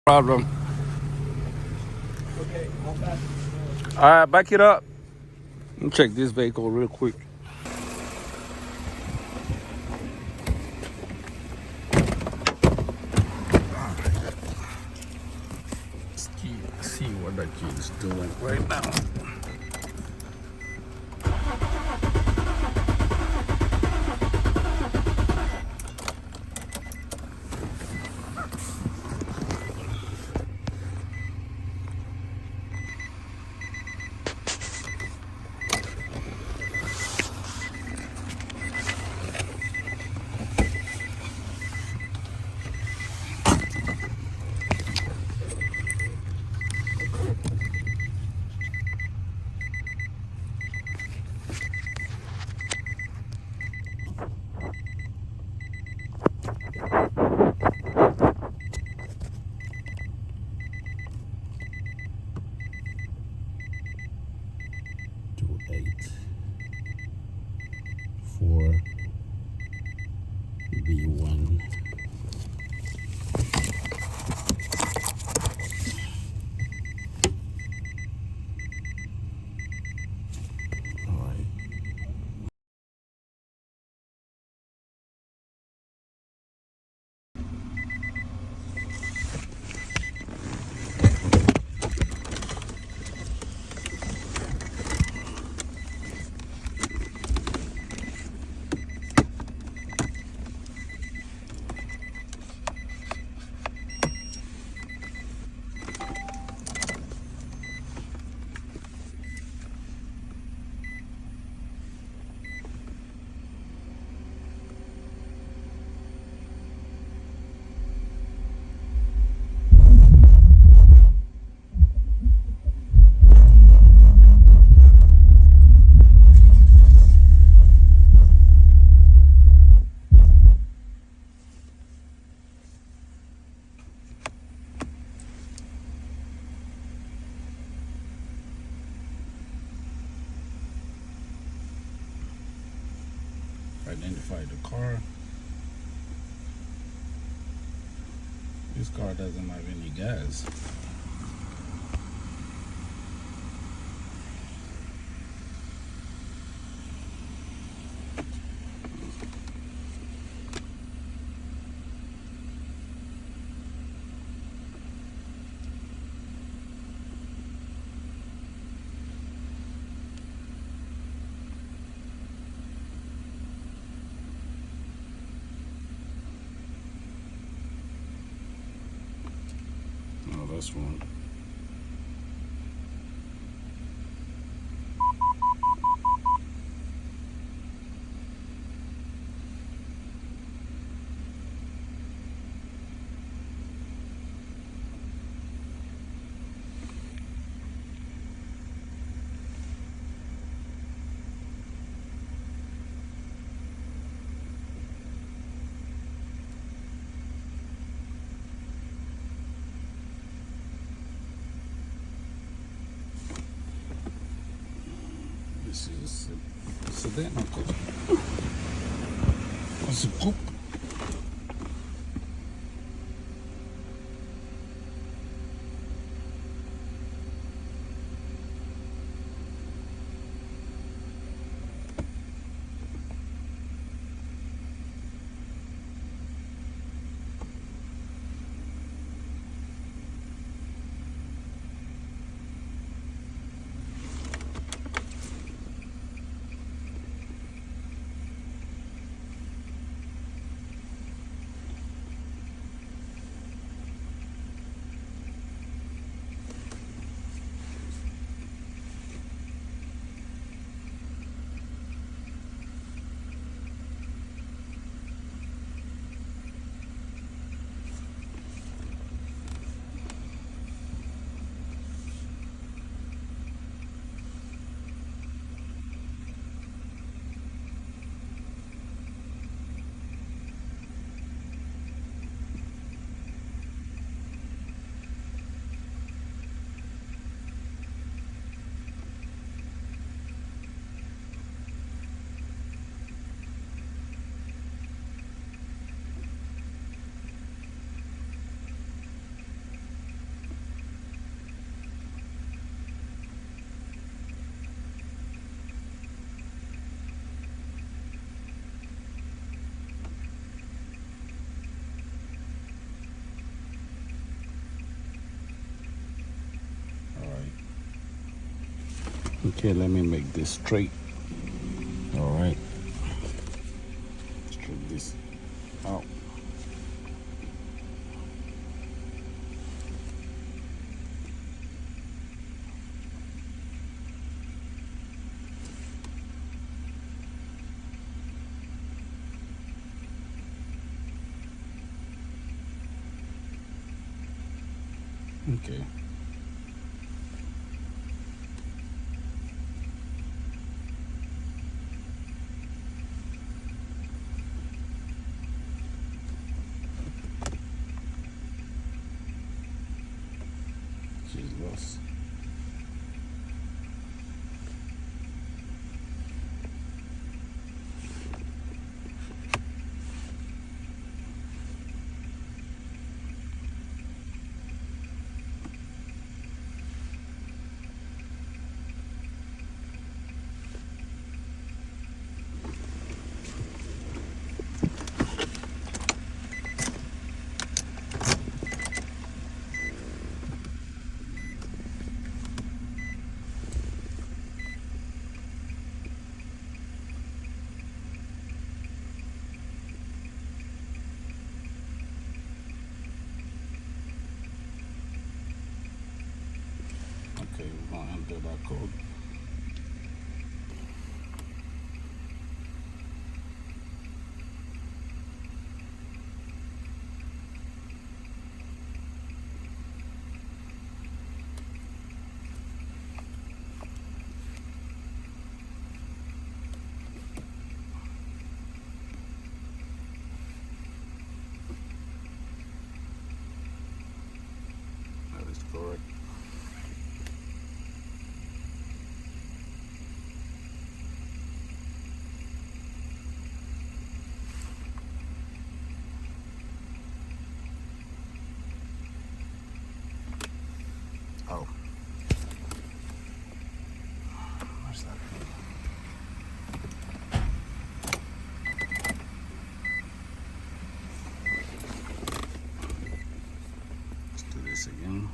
Problem. Okay, how fast? All right, back it up. Let me check this vehicle real quick. See what that kid is doing right now. B1. All right. Identify the car. This car doesn't have any gas. Oh, that's one. This is a sedan or coupe? It's a coupe. Okay, let me make this straight. All right. Straight this out. Okay. She's lost. Okay, we're gonna enter that code. That is correct. Oh. Where's that thing? Let's do this again.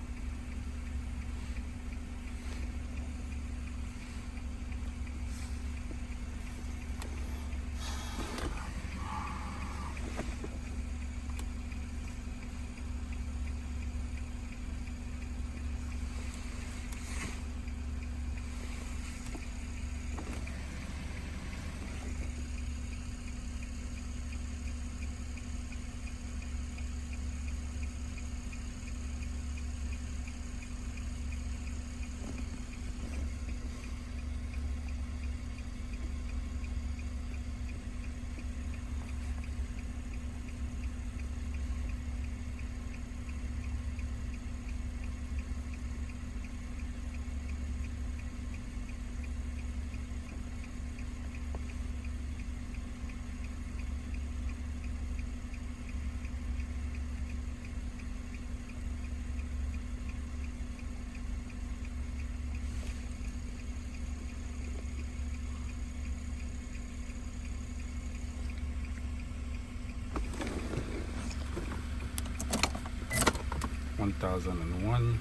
One thousand and one,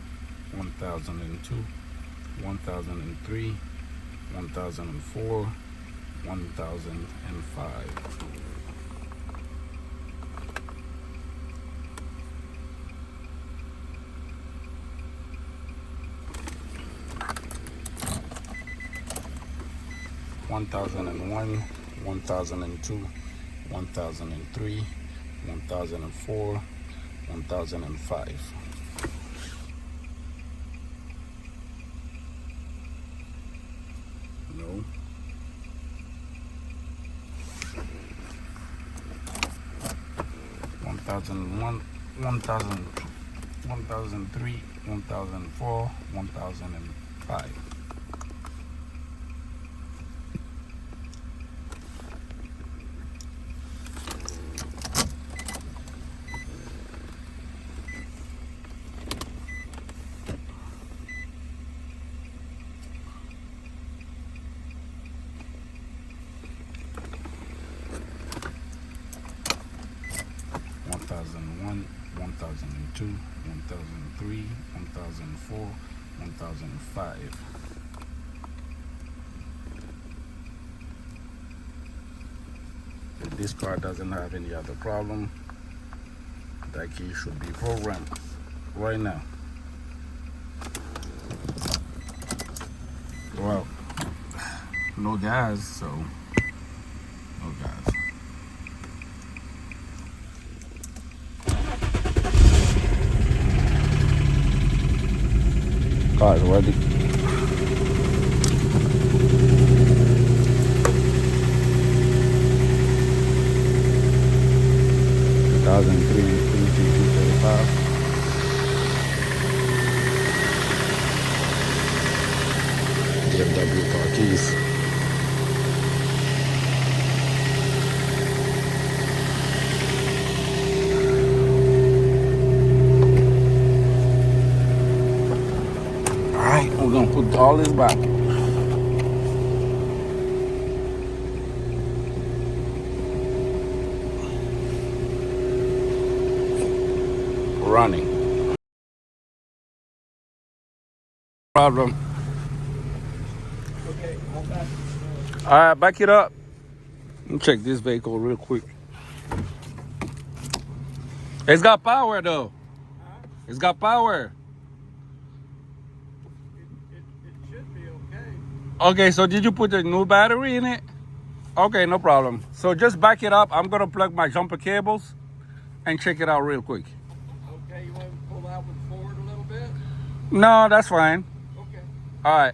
1002, 1003, 1004, 1005. One thousand and one, 1002, 1003, 1004, 1005. No. 1001, 1002, 1003, 1004, 1005. 1001, 1002, 1003, 1004, 1005. this car doesn't have any other problem, that key should be programmed right now. Well, no gas, so no gas. Car is ready. BMW car keys. Alright, we're gonna put all this back. Running. Problem. Okay, hold back. Alright, back it up. Let me check this vehicle real quick. It's got power though. It's got power. It should be okay. Okay, so did you put the new battery in it? Okay, no problem. So just back it up. I'm gonna plug my jumper cables and check it out real quick. Okay, you want to pull out with forward a little bit? No, that's fine. Okay. All right.